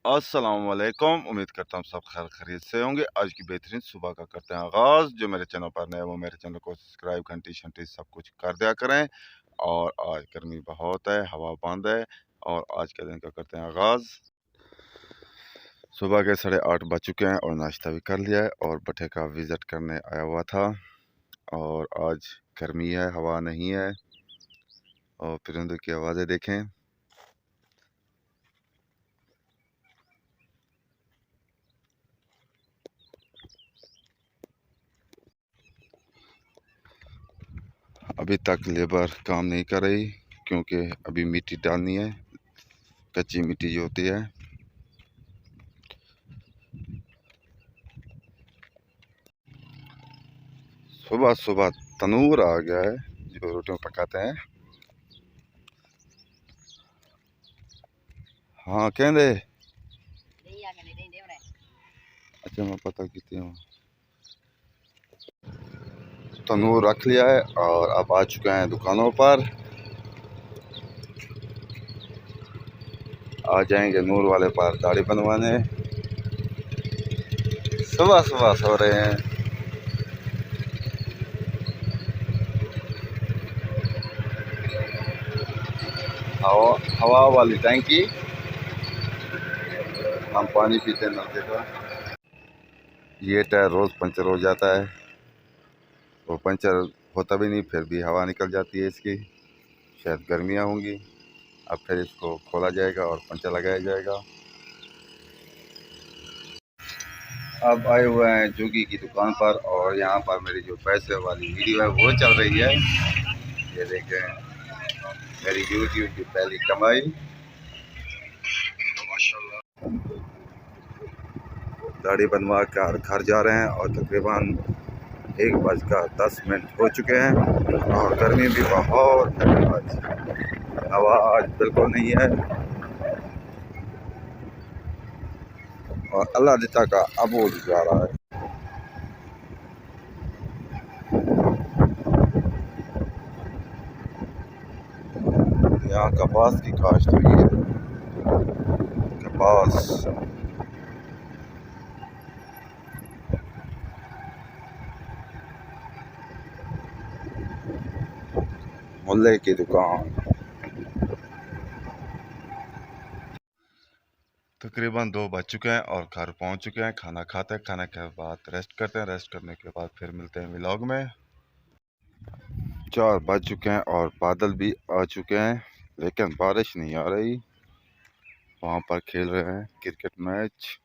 अस्सलाम वालेकुम। उम्मीद करता हूँ सब खैर खैरियत से होंगे। आज की बेहतरीन सुबह का करते हैं आगाज़। जो मेरे चैनल पर नए वो मेरे चैनल को सब्सक्राइब घंटी शंटी सब कुछ कर दिया करें। और आज गर्मी बहुत है, हवा बंद है और आज के दिन का करते हैं आगाज़। सुबह के 8:30 बज चुके हैं और नाश्ता भी कर लिया है और भट्टे का विज़िट करने आया हुआ था। और आज गर्मी है, हवा नहीं है और परिंदों की आवाज़ें देखें। अभी तक लेबर काम नहीं कर रही क्योंकि अभी मिट्टी डालनी है, कच्ची मिट्टी जो होती है। सुबह सुबह तनूर आ गया है जो रोटियां पकाते हैं। हाँ कहते अच्छा मैं पता की हूँ। तनूर रख लिया है और अब आ चुके हैं दुकानों पर। आ जाएंगे नूर वाले पर दाढ़ी बनवाने। सुबह सुबह सो रहे हैं। हवा हवा वाली टैंकी, हम पानी पीते हैं नलके का। ये टायर रोज़ पंचर हो जाता है, वो पंचर होता भी नहीं, फिर भी हवा निकल जाती है इसकी। शायद गर्मियाँ होंगी, अब फिर इसको खोला जाएगा और पंचर लगाया जाएगा। अब आए हुए हैं जोगी की दुकान पर और यहाँ पर मेरी जो पैसे वाली वीडियो है वो चल रही है। ये देखें मेरी यूट्यूब की पहली कमाई। दाढ़ी बनवा कर घर जा रहे हैं और तकरीबन 1:10 हो चुके हैं और गर्मी भी बहुत है। आज हवा आज बिल्कुल नहीं है और अल्लाह दिता का अबूल जा रहा है। यहाँ कपास की काश्त हुई है। कपास मुल्ले की दुकान। तकरीबन 2 बज चुके हैं और घर पहुंच चुके हैं। खाना खाते हैं, खाने के बाद रेस्ट करते हैं, रेस्ट करने के बाद फिर मिलते हैं व्लॉग में। 4 बज चुके हैं और बादल भी आ चुके हैं लेकिन बारिश नहीं आ रही। वहाँ पर खेल रहे हैं क्रिकेट मैच।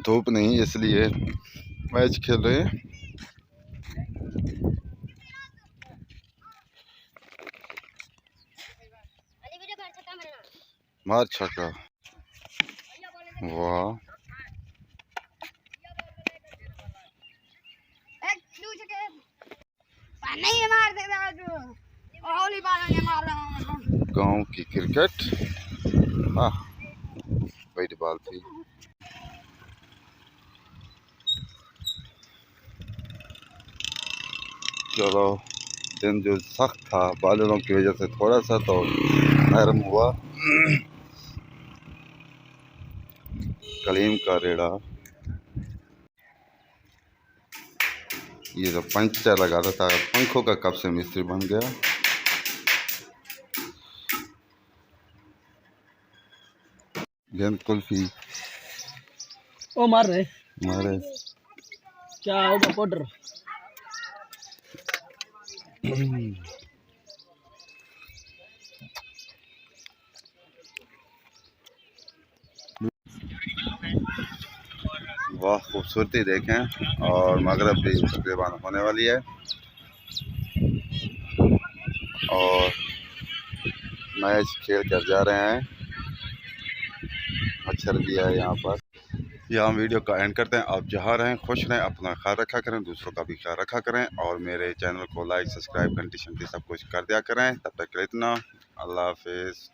धूप नहीं इसलिए मैच खेल रहे हैं। मार छक्का, वाह। गांव की क्रिकेट, हाँ बैट बॉल थी। चलो दिन जो सख्त था बादलों की वजह से थोड़ा सा तो नरम हुआ। कलीम का रेड़ा, ये तो पंचर लगाता था, पंखों का कब से मिस्त्री बन गया। गेंद कुल्फी ओ मार रहे मारे क्या होगा पाउडर। वाह खूबसूरती देखें और मगरब भी तकरीबन होने वाली है और मैच खेल कर जा रहे हैं। मच्छर भी है यहाँ पर। यहाँ वीडियो का एंड करते हैं। आप जहाँ रहें खुश रहें, अपना ख्याल रखा करें, दूसरों का भी ख्याल रखा करें और मेरे चैनल को लाइक सब्सक्राइब घंटी शंटी सब कुछ कर दिया करें। तब तक के लिए इतना, अल्लाह हाफिज़।